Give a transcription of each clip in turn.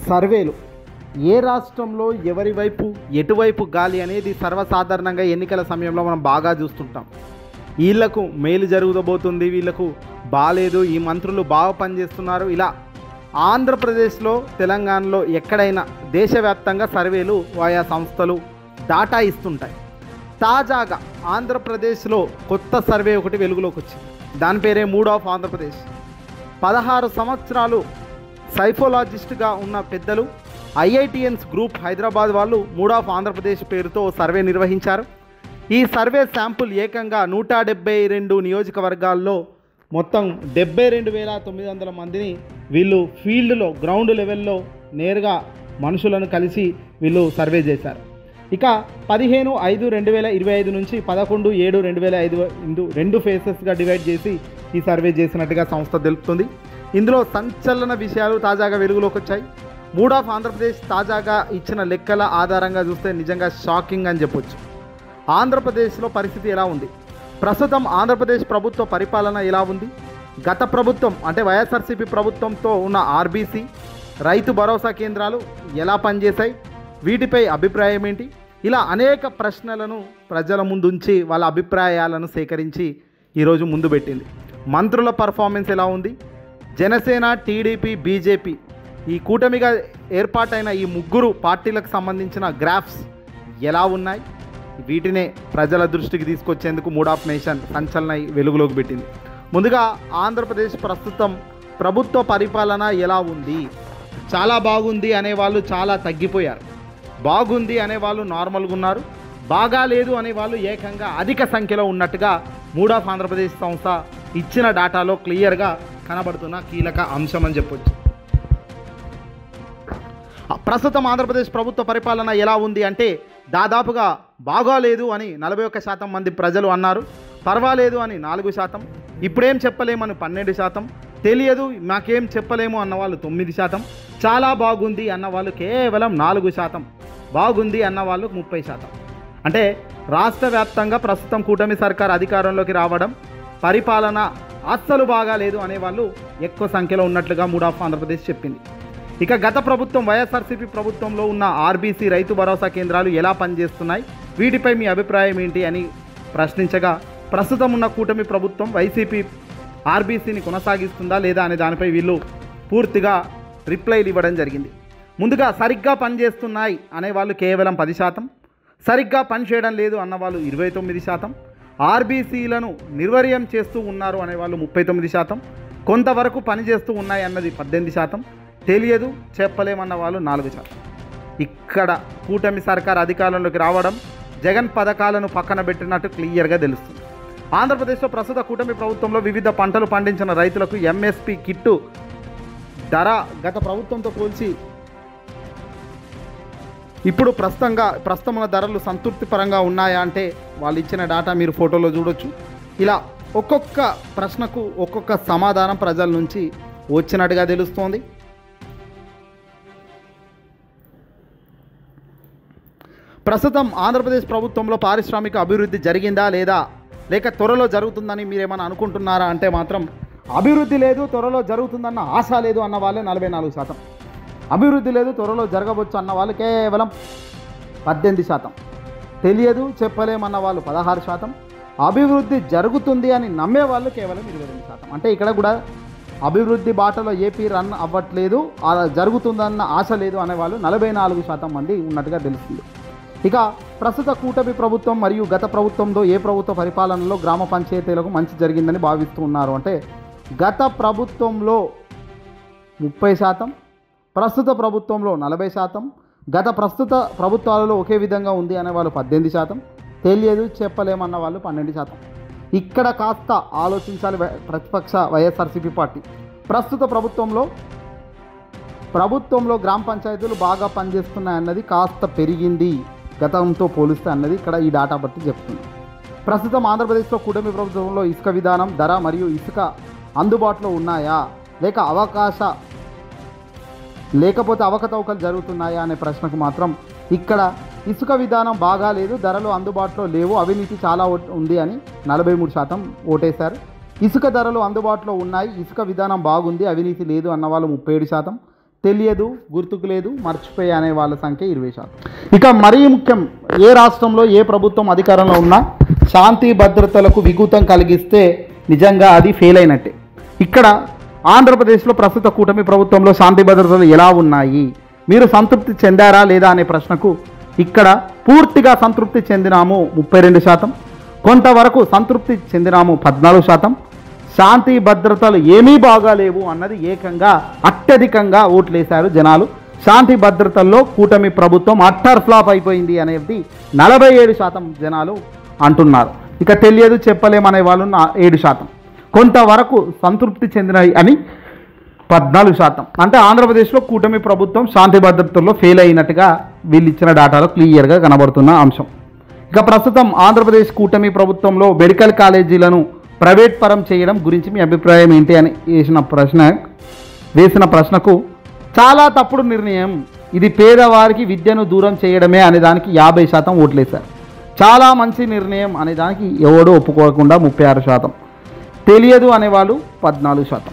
సర్వేలు ఏ రాష్ట్రంలో ఎవరి వైపు ఎటువైపు గాలి అనేది సర్వసాధారణంగా ఎన్నికల సమయంలో మనం బాగా చూస్తుంటాం. వీళ్లకు మేలు జరగబోతుంది, వీళ్లకు బాలేదు, ఈ మంత్రులు బాగా పనిచేస్తున్నారు. ఇలా ఆంధ్రప్రదేశ్లో తెలంగాణలో ఎక్కడైనా దేశవ్యాప్తంగా సర్వేలు ఆయా సంస్థలు డాటా ఇస్తుంటాయి. తాజాగా ఆంధ్రప్రదేశ్లో కొత్త సర్వే ఒకటి వెలుగులోకి వచ్చింది. దాని పేరే మూడ్ ఆఫ్ ఆంధ్రప్రదేశ్. 16 సంవత్సరాలు సైఫోలాజిస్ట్గా ఉన్న పెద్దలు ఐఐటిఎన్స్ గ్రూప్ హైదరాబాద్ వాళ్ళు మూడ్ ఆఫ్ ఆంధ్రప్రదేశ్ పేరుతో సర్వే నిర్వహించారు. ఈ సర్వే శాంపుల్ ఏకంగా 172 నియోజకవర్గాల్లో మొత్తం 72,900 మందిని వీళ్ళు ఫీల్డ్లో గ్రౌండ్ లెవెల్లో నేరుగా మనుషులను కలిసి వీళ్ళు సర్వే చేశారు. ఇక 15/5/2025 నుంచి 11/7/2025 2 ఫేసెస్గా డివైడ్ చేసి ఈ సర్వే చేసినట్టుగా సంస్థ తెలుపుతుంది. ఇందులో సంచలన విషయాలు తాజాగా వెలుగులోకి వచ్చాయి. మూడ్ ఆఫ్ ఆంధ్రప్రదేశ్ తాజాగా ఇచ్చిన లెక్కల ఆధారంగా చూస్తే నిజంగా షాకింగ్ అని చెప్పొచ్చు. ఆంధ్రప్రదేశ్లో పరిస్థితి ఎలా ఉంది, ప్రస్తుతం ఆంధ్రప్రదేశ్ ప్రభుత్వ పరిపాలన ఎలా ఉంది, గత ప్రభుత్వం అంటే వైఎస్ఆర్సీపీ ప్రభుత్వంతో ఉన్న ఆర్బీసీ రైతు భరోసా కేంద్రాలు ఎలా పనిచేశాయి, వీటిపై అభిప్రాయం ఏంటి, ఇలా అనేక ప్రశ్నలను ప్రజల ముందుంచి వాళ్ళ అభిప్రాయాలను సేకరించి ఈరోజు ముందు పెట్టింది. మంత్రుల పర్ఫార్మెన్స్ ఎలా ఉంది, జనసేన, టీడీపీ, బీజేపీ ఈ కూటమిగా ఏర్పాటైన ఈ 3 పార్టీలకు సంబంధించిన గ్రాఫ్స్ ఎలా ఉన్నాయి, వీటినే ప్రజల దృష్టికి తీసుకొచ్చేందుకు మూడ్ ఆఫ్ నేషన్ సంచలన వెలుగులోకి పెట్టింది. ముందుగా ఆంధ్రప్రదేశ్ ప్రస్తుతం ప్రభుత్వ పరిపాలన ఎలా ఉంది, చాలా బాగుంది అనేవాళ్ళు చాలా తగ్గిపోయారు, బాగుంది అనేవాళ్ళు నార్మల్గా ఉన్నారు, బాగా లేదు అనేవాళ్ళు ఏకంగా అధిక సంఖ్యలో ఉన్నట్టుగా మూడ్ ఆఫ్ ఆంధ్రప్రదేశ్ సంస్థ ఇచ్చిన డేటాలో క్లియర్గా కనబడుతున్న కీలక అంశం అని చెప్పొచ్చు. ప్రస్తుతం ఆంధ్రప్రదేశ్ ప్రభుత్వ పరిపాలన ఎలా ఉంది అంటే దాదాపుగా బాగాలేదు అని 41% మంది ప్రజలు అన్నారు, పర్వాలేదు అని 4%, ఇప్పుడేం చెప్పలేమని 12%, తెలియదు మాకేం చెప్పలేము అన్న వాళ్ళు 9%, చాలా బాగుంది అన్న వాళ్ళు కేవలం 4%, బాగుంది అన్న వాళ్ళు 30%. అంటే రాష్ట్ర వ్యాప్తంగా ప్రస్తుతం కూటమి సర్కార్ అధికారంలోకి రావడం, పరిపాలన అస్సలు బాగాలేదు అనేవాళ్ళు ఎక్కువ సంఖ్యలో ఉన్నట్లుగా మూడ్ ఆఫ్ ఆంధ్రప్రదేశ్ చెప్పింది. ఇక గత ప్రభుత్వం వైఎస్ఆర్సీపీ ప్రభుత్వంలో ఉన్న ఆర్బీసీ రైతు భరోసా కేంద్రాలు ఎలా పనిచేస్తున్నాయి, వీటిపై మీ అభిప్రాయం ఏంటి అని ప్రశ్నించగా ప్రస్తుతం ఉన్న కూటమి ప్రభుత్వం వైసీపీ ఆర్బీసీని కొనసాగిస్తుందా లేదా అనే దానిపై వీళ్ళు పూర్తిగా రిప్లైలు ఇవ్వడం జరిగింది. ముందుగా సరిగ్గా పనిచేస్తున్నాయి అనేవాళ్ళు కేవలం 10%, సరిగ్గా పనిచేయడం లేదు అన్నవాళ్ళు 29%, ఆర్బీసీలను నిర్వీర్యం చేస్తూ ఉన్నారు అనేవాళ్ళు 39%, కొంతవరకు పనిచేస్తూ ఉన్నాయి అన్నది 18%, తెలియదు చెప్పలేమన్న వాళ్ళు 4%. ఇక్కడ కూటమి సర్కార్ అధికారంలోకి రావడం జగన్ పథకాలను పక్కన పెట్టినట్టు క్లియర్గా తెలుస్తుంది. ఆంధ్రప్రదేశ్లో ప్రస్తుత కూటమి ప్రభుత్వంలో వివిధ పంటలు పండించిన రైతులకు ఎంఎస్పి కిట్టు ధర గత ప్రభుత్వంతో పోల్చి ఇప్పుడు ప్రస్తుతం ఉన్న ధరలు సంతృప్తిపరంగా ఉన్నాయా అంటే వాళ్ళు ఇచ్చిన డేటా మీరు ఫోటోలో చూడొచ్చు. ఇలా ఒక్కొక్క ప్రశ్నకు ఒక్కొక్క సమాధానం ప్రజల నుంచి వచ్చినట్టుగా తెలుస్తోంది. ప్రస్తుతం ఆంధ్రప్రదేశ్ ప్రభుత్వంలో పారిశ్రామిక అభివృద్ధి జరిగిందా లేదా, లేక త్వరలో జరుగుతుందని మీరేమైనా అనుకుంటున్నారా అంటే మాత్రం అభివృద్ధి లేదు, త్వరలో జరుగుతుందన్న ఆశ లేదు అన్న వాళ్ళే 44%, అభివృద్ధి లేదు త్వరలో జరగవచ్చు అన్న వాళ్ళు కేవలం 18%, తెలియదు చెప్పలేమన్న వాళ్ళు 16%, అభివృద్ధి జరుగుతుంది అని నమ్మే వాళ్ళు కేవలం 22%. అంటే ఇక్కడ కూడా అభివృద్ధి బాటలో ఏపీ రన్ అవ్వట్లేదు, అలా జరుగుతుందన్న ఆశ లేదు అనేవాళ్ళు 44% మంది ఉన్నట్టుగా తెలుస్తుంది. ఇక ప్రస్తుత కూటమి ప్రభుత్వం మరియు గత ప్రభుత్వంలో ఏ ప్రభుత్వ పరిపాలనలో గ్రామ పంచాయతీలకు మంచి జరిగిందని భావిస్తూ ఉన్నారు అంటే గత ప్రభుత్వంలో 30%, ప్రస్తుత ప్రభుత్వంలో 40%, గత ప్రస్తుత ప్రభుత్వాలలో ఒకే విధంగా ఉంది అనే వాళ్ళు 18%, తెలియదు చెప్పలేమన్న వాళ్ళు 12%. ఇక్కడ కాస్త ఆలోచించాలి ప్రతిపక్ష వైఎస్ఆర్సీపీ పార్టీ. ప్రస్తుత ప్రభుత్వంలో గ్రామ పంచాయతీలు బాగా పనిచేస్తున్నాయన్నది కాస్త పెరిగింది గతంతో పోలిస్తే అన్నది ఇక్కడ ఈ డేటా బట్టి చెప్తుంది. ప్రస్తుతం ఆంధ్రప్రదేశ్లో కూటమి ప్రభుత్వంలో ఇసుక విధానం, ధర మరియు ఇసుక అందుబాటులో ఉన్నాయా, లేకపోతే అవకతవకలు జరుగుతున్నాయా అనే ప్రశ్నకు మాత్రం ఇక్కడ ఇసుక విధానం బాగా లేదు, ధరలు అందుబాటులో లేవు, అవినీతి చాలా ఉంది అని 43% ఓటేశారు. ఇసుక ధరలు అందుబాటులో ఉన్నాయి, ఇసుక విధానం బాగుంది, అవినీతి లేదు అన్నవాళ్ళు 37%, తెలియదు, గుర్తుకు లేదు, మర్చిపోయి అనే వాళ్ళ సంఖ్య 20%. ఇక మరీ ముఖ్యం, ఏ రాష్ట్రంలో ఏ ప్రభుత్వం అధికారంలో ఉన్నా శాంతి భద్రతలకు విఘాతం కలిగిస్తే నిజంగా అది ఫెయిల్ అయినట్టే. ఇక్కడ ఆంధ్రప్రదేశ్లో ప్రస్తుత కూటమి ప్రభుత్వంలో శాంతి భద్రతలు ఎలా ఉన్నాయి, మీరు సంతృప్తి చెందారా లేదా అనే ప్రశ్నకు ఇక్కడ పూర్తిగా సంతృప్తి చెందినాము 32%, కొంతవరకు సంతృప్తి చెందినాము 14%, శాంతి భద్రతలు ఏమీ బాగాలేవు అన్నది ఏకంగా అత్యధికంగా ఓట్లేశారు జనాలు. శాంతి భద్రతల్లో కూటమి ప్రభుత్వం అట్టర్ ఫ్లాప్ అయిపోయింది అనేది 47% జనాలు అంటున్నారు. ఇక తెలియదు చెప్పలేమనే వాళ్ళు 7%, కొంతవరకు సంతృప్తి చెందినాయి అని 14%. అంటే ఆంధ్రప్రదేశ్లో కూటమి ప్రభుత్వం శాంతి భద్రతల్లో ఫెయిల్ అయినట్టుగా వీళ్ళు ఇచ్చిన డేటాలో క్లియర్గా కనబడుతున్న అంశం. ఇక ప్రస్తుతం ఆంధ్రప్రదేశ్ కూటమి ప్రభుత్వంలో మెడికల్ కాలేజీలను ప్రైవేట్ పరం చేయడం గురించి మీ అభిప్రాయం ఏంటి అని వేసిన ప్రశ్నకు చాలా తప్పుడు నిర్ణయం, ఇది పేదవారికి విద్యను దూరం చేయడమే అనే దానికి 50% ఓట్లేశారు. చాలా మంచి నిర్ణయం అనే దానికి ఎవడో ఒప్పుకోకుండా 36%, తెలియదు అనేవాళ్ళు 14%.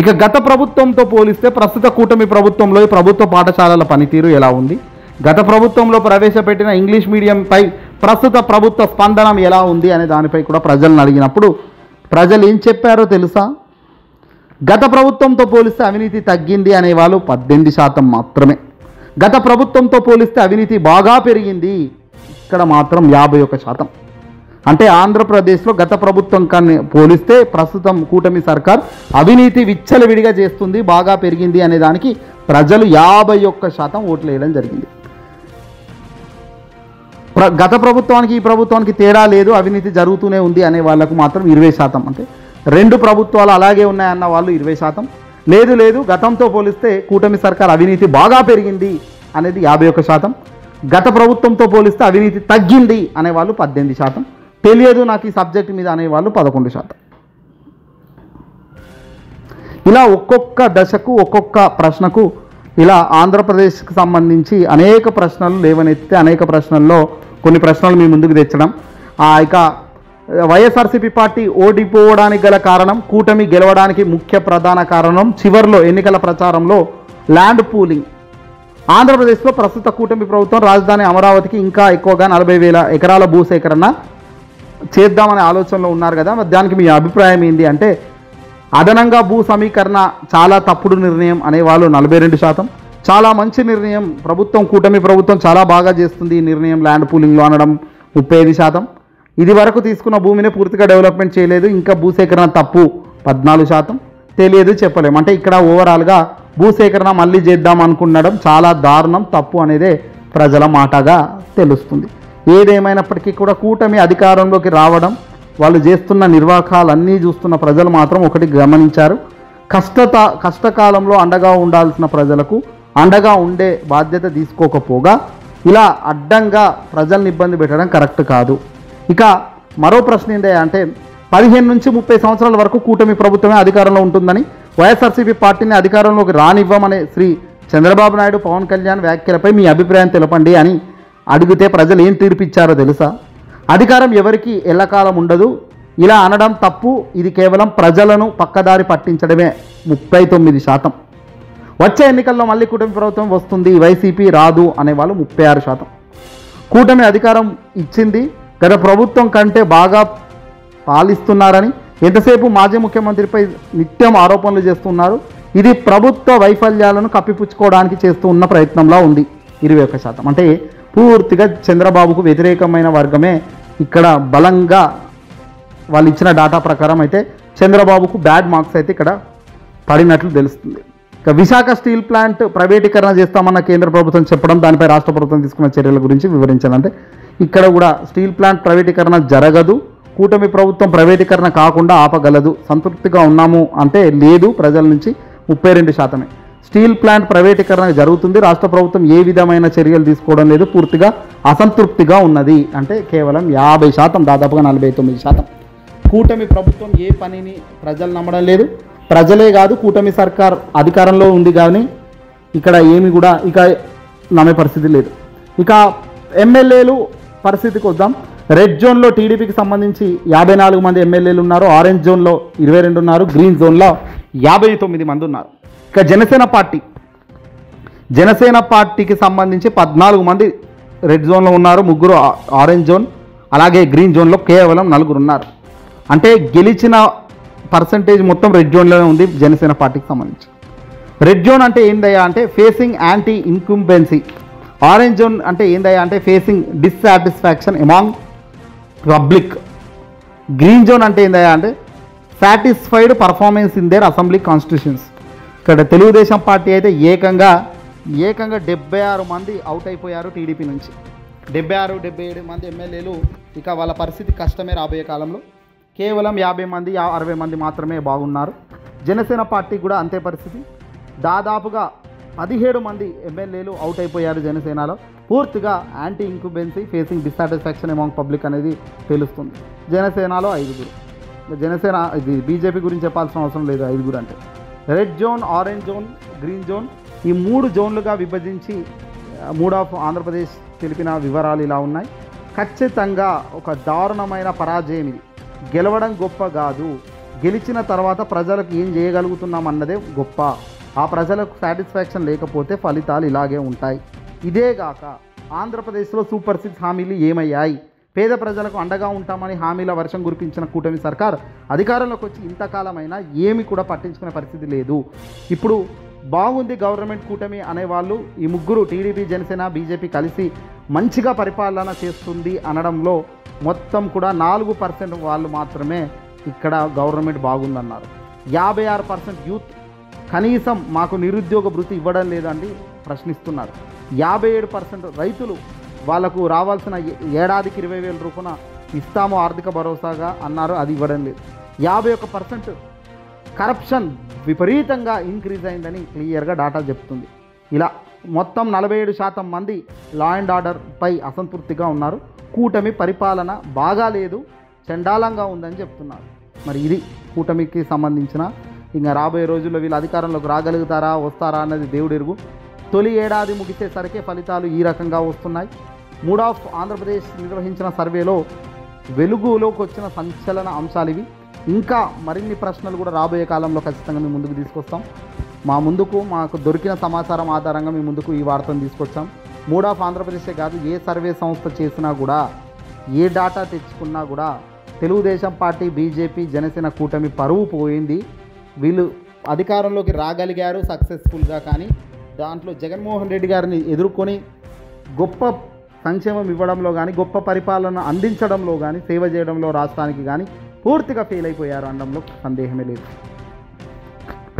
ఇక గత ప్రభుత్వంతో పోలిస్తే ప్రస్తుత కూటమి ప్రభుత్వంలో ప్రభుత్వ పాఠశాలల పనితీరు ఎలా ఉంది, గత ప్రభుత్వంలో ప్రవేశపెట్టిన ఇంగ్లీష్ మీడియంపై ప్రస్తుత ప్రభుత్వ స్పందన ఎలా ఉంది అనే దానిపై కూడా ప్రజలను అడిగినప్పుడు ప్రజలు ఏం చెప్పారో తెలుసా? గత ప్రభుత్వంతో పోలిస్తే అవినీతి తగ్గింది అనేవాళ్ళు 18% మాత్రమే. గత ప్రభుత్వంతో పోలిస్తే అవినీతి బాగా పెరిగింది ఇక్కడ మాత్రం 51%. అంటే ఆంధ్రప్రదేశ్లో గత ప్రభుత్వం కానీ పోలిస్తే ప్రస్తుతం కూటమి సర్కార్ అవినీతి విచ్చలవిడిగా చేస్తుంది, బాగా పెరిగింది అనే దానికి ప్రజలు 51% ఓట్లు వేయడం జరిగింది. గత ప్రభుత్వానికి ఈ ప్రభుత్వానికి తేడా లేదు, అవినీతి జరుగుతూనే ఉంది అనే వాళ్ళకు మాత్రం 20%. అంటే రెండు ప్రభుత్వాలు అలాగే ఉన్నాయన్న వాళ్ళు 20%. లేదు గతంతో పోలిస్తే కూటమి సర్కార్ అవినీతి బాగా పెరిగింది అనేది 51%. గత ప్రభుత్వంతో పోలిస్తే అవినీతి తగ్గింది అనేవాళ్ళు 18%. తెలియదు నాకు ఈ సబ్జెక్ట్ మీద అనేవాళ్ళు 11%. ఇలా ఒక్కొక్క దశకు ఒక్కొక్క ప్రశ్నకు ఇలా ఆంధ్రప్రదేశ్కి సంబంధించి అనేక ప్రశ్నలు లేవనెత్తితే అనేక ప్రశ్నల్లో కొన్ని ప్రశ్నలు మీ ముందుకు తెచ్చడం. ఇక వైఎస్ఆర్సీపీ పార్టీ ఓడిపోవడానికి గల కారణం, కూటమి గెలవడానికి ముఖ్య ప్రధాన కారణం చివరిలో ఎన్నికల ప్రచారంలో ల్యాండ్ పూలింగ్. ఆంధ్రప్రదేశ్లో ప్రస్తుత కూటమి ప్రభుత్వం రాజధాని అమరావతికి ఇంకా ఎక్కువగా 40,000 ఎకరాల భూసేకరణ చేద్దామనే ఆలోచనలో ఉన్నారు కదా, దానికి మీ అభిప్రాయం ఏంటి అంటే అదనంగా భూ సమీకరణ చాలా తప్పుడు నిర్ణయం అనేవాళ్ళు 42%, చాలా మంచి నిర్ణయం ప్రభుత్వం కూటమి ప్రభుత్వం చాలా బాగా చేస్తుంది ఈ నిర్ణయం ల్యాండ్ పూలింగ్లో అనడం 35%, ఇది వరకు తీసుకున్న భూమిని పూర్తిగా డెవలప్మెంట్ చేయలేదు ఇంకా భూసేకరణ తప్పు 14%, తెలియదు చెప్పలేము. అంటే ఇక్కడ ఓవరాల్గా భూసేకరణ మళ్ళీ చేద్దాం అనుకునడం చాలా దారుణం, తప్పు అనేదే ప్రజల మాటగా తెలుస్తుంది. ఏదేమైనప్పటికీ కూడా కూటమి అధికారంలోకి రావడం, వాళ్ళు చేస్తున్న నిర్వాకాలన్నీ చూస్తున్న ప్రజలు మాత్రం ఒకటి గమనించారు, కష్టకాలంలో అండగా ఉండాల్సిన ప్రజలకు అండగా ఉండే బాధ్యత తీసుకోకపోగా ఇలా అడ్డంగా ప్రజల్ని ఇబ్బంది పెట్టడం కరెక్ట్ కాదు. ఇక మరో ప్రశ్న ఏంటి అంటే 15 నుంచి 30 సంవత్సరాల వరకు కూటమి ప్రభుత్వమే అధికారంలో ఉంటుందని, వైఎస్ఆర్సీపీ పార్టీని అధికారంలోకి రానివ్వమనే శ్రీ చంద్రబాబు నాయుడు పవన్ కళ్యాణ్ వ్యాఖ్యలపై మీ అభిప్రాయం తెలపండి అని అడిగితే ప్రజలు ఏం తీర్పిచ్చారో తెలుసా? అధికారం ఎవరికి ఎల్లకాలం ఉండదు, ఇలా అనడం తప్పు, ఇది కేవలం ప్రజలను పక్కదారి పట్టించడమే 39%. వచ్చే ఎన్నికల్లో మళ్ళీ కూటమి ప్రభుత్వం వస్తుంది, వైసీపీ రాదు అనేవాళ్ళు 36%. కూటమి అధికారం ఇచ్చింది, గత ప్రభుత్వం కంటే బాగా పాలిస్తున్నారని ఎంతసేపు మాజీ ముఖ్యమంత్రిపై నిత్యం ఆరోపణలు చేస్తున్నారు, ఇది ప్రభుత్వ వైఫల్యాలను కప్పిపుచ్చుకోవడానికి చేస్తూ ఉన్న ప్రయత్నంలో ఉంది 21%. అంటే పూర్తిగా చంద్రబాబుకు వ్యతిరేకమైన వర్గమే ఇక్కడ బలంగా వాళ్ళు ఇచ్చిన డేటా ప్రకారం అయితే చంద్రబాబుకు బ్యాడ్ మార్క్స్ అయితే ఇక్కడ పడినట్లు తెలుస్తుంది. ఇక విశాఖ స్టీల్ ప్లాంట్ ప్రైవేటీకరణ చేస్తామన్న కేంద్ర ప్రభుత్వం చెప్పడం, దానిపై రాష్ట్ర ప్రభుత్వం తీసుకున్న చర్యల గురించి వివరించాలంటే ఇక్కడ కూడా స్టీల్ ప్లాంట్ ప్రైవేటీకరణ జరగదు, కూటమి ప్రభుత్వం ప్రైవేటీకరణ కాకుండా ఆపగలదు, సంతృప్తిగా ఉన్నాము అంటే లేదు, ప్రజల నుంచి 32%. స్టీల్ ప్లాంట్ ప్రైవేటీకరణ జరుగుతుంది, రాష్ట్ర ప్రభుత్వం ఏ విధమైన చర్యలు తీసుకోవడం లేదు, పూర్తిగా అసంతృప్తిగా ఉన్నది అంటే కేవలం 50%, దాదాపుగా 49%. కూటమి ప్రభుత్వం ఏ పనిని ప్రజలు నమ్మడం లేదు, ప్రజలే కాదు కూటమి సర్కార్ అధికారంలో ఉంది కానీ ఇక్కడ ఏమి కూడా ఇక నమ్మే పరిస్థితి లేదు. ఇక ఎమ్మెల్యేలు పరిస్థితికి వద్దాం. రెడ్ జోన్లో టీడీపీకి సంబంధించి 54 మంది ఎమ్మెల్యేలు ఉన్నారు, ఆరెంజ్ జోన్లో 22 ఉన్నారు, గ్రీన్ జోన్లో 59 మంది ఉన్నారు. ఇక జనసేన పార్టీ జనసేన పార్టీకి సంబంధించి 14 మంది రెడ్ జోన్లో ఉన్నారు, 3 ఆరెంజ్ జోన్, అలాగే గ్రీన్ జోన్లో కేవలం 4 ఉన్నారు. అంటే గెలిచిన పర్సంటేజ్ మొత్తం రెడ్ జోన్లోనే ఉంది జనసేన పార్టీకి సంబంధించి. రెడ్ జోన్ అంటే ఏందయ్యా అంటే facing anti incumbency. Orange zone అంటే ఏందయ్యా అంటే facing dissatisfaction among public. Green zone అంటే ఏందయ్యా అంటే satisfied performance in there assembly constitutions. ఇక్కడ తెలుగుదేశం పార్టీ అయితే ఏకంగా 76 మంది అవుట్ అయిపోయారు టీడీపీ నుంచి. 76-77 మంది ఎమ్మెల్యేలు, ఇక వాళ్ళ పరిస్థితి కష్టమే రాబోయే కాలంలో. కేవలం 50 మంది 60 మంది మాత్రమే బాగున్నారు. జనసేన పార్టీ కూడా అంతే పరిస్థితి. దాదాపుగా 17 మంది ఎమ్మెల్యేలు అవుట్ అయిపోయారు జనసేనలో. పూర్తిగా anti incumbency facing dissatisfaction among public అనేది తెలుస్తుంది. జనసేనలో 5. జనసేన ఇది బీజేపీ గురించి చెప్పాల్సిన అవసరం లేదు. 5 అంటే red zone, orange zone, green zone, ఈ 3 జోన్లుగా విభజించి మూడ్ ఆఫ్ ఆంధ్రప్రదేశ్ తెలిపిన వివరాలు ఇలా ఉన్నాయి. ఖచ్చితంగా ఒక దారుణమైన పరాజయం ఇది. గెలవడం గొప్ప కాదు, గెలిచిన తర్వాత ప్రజలకు ఏం చేయగలుగుతున్నాం అన్నదే గొప్ప. ఆ ప్రజలకు సాటిస్ఫాక్షన్ లేకపోతే ఫలితాలు ఇలాగే ఉంటాయి. ఇదేగాక ఆంధ్రప్రదేశ్లో సూపర్ 6 హామీలు ఏమయ్యాయి? పేద ప్రజలకు అండగా ఉంటామని హామీల వర్షం కురిపించిన కూటమి సర్కార్ అధికారంలోకి వచ్చి ఇంతకాలమైనా ఏమి కూడా పట్టించుకునే పరిస్థితి లేదు. ఇప్పుడు బాగుంది గవర్నమెంట్ కూటమి అనేవాళ్ళు ఈ 3 టీడీపీ, జనసేన, బీజేపీ కలిసి మంచిగా పరిపాలన చేస్తుంది అనడంలో మొత్తం కూడా 4% వాళ్ళు మాత్రమే ఇక్కడ గవర్నమెంట్ బాగుందన్నారు. 56% యూత్ కనీసం మాకు నిరుద్యోగ భృతి ఇవ్వడం లేదండి ప్రశ్నిస్తున్నారు. 57% రైతులు వాళ్ళకు రావాల్సిన ఏడాదికి 20,000 రూపాయల ఇస్తాము ఆర్థిక భరోసాగా అన్నారు, అది ఇవ్వడం లేదు. 51% కరప్షన్ విపరీతంగా ఇంక్రీజ్ అయిందని క్లియర్గా డాటా చెప్తుంది. ఇలా మొత్తం 47% మంది లా అండ్ ఆర్డర్పై అసంతృప్తిగా ఉన్నారు. కూటమి పరిపాలన బాగాలేదు, చండాలంగా ఉందని చెప్తున్నారు. మరి ఇది కూటమికి సంబంధించిన, ఇంకా రాబోయే రోజుల్లో వీళ్ళు అధికారంలోకి రాగలుగుతారా వస్తారా అన్నది దేవుడు ఎరుగు. తొలి ఏడాది ముగిసేసరికి ఫలితాలు ఈ రకంగా వస్తున్నాయి. మూడ్ ఆఫ్ ఆంధ్రప్రదేశ్ నిర్వహించిన సర్వేలో వెలుగులోకి వచ్చిన సంచలన అంశాలు ఇవి. ఇంకా మరిన్ని ప్రశ్నలు కూడా రాబోయే కాలంలో ఖచ్చితంగా మీ ముందుకు తీసుకొస్తాం. మాకు దొరికిన సమాచారం ఆధారంగా మీ ముందుకు ఈ వార్తను తీసుకొచ్చాం. మూడ్ ఆఫ్ ఆంధ్రప్రదేశే కాదు, ఏ సర్వే సంస్థ చేసినా కూడా, ఏ డాటా తెచ్చుకున్నా కూడా తెలుగుదేశం పార్టీ, బీజేపీ, జనసేన కూటమి పరువు పోయింది. వీళ్ళు అధికారంలోకి రాగలిగారు సక్సెస్ఫుల్గా, కానీ దాంట్లో జగన్మోహన్ రెడ్డి గారిని ఎదుర్కొని గొప్ప సంక్షేమం ఇవ్వడంలో కానీ, గొప్ప పరిపాలన అందించడంలో కానీ, సేవ చేయడంలో రాష్ట్రానికి కానీ పూర్తిగా ఫెయిల్ అయిపోయారు అనడంలో సందేహమే లేదు.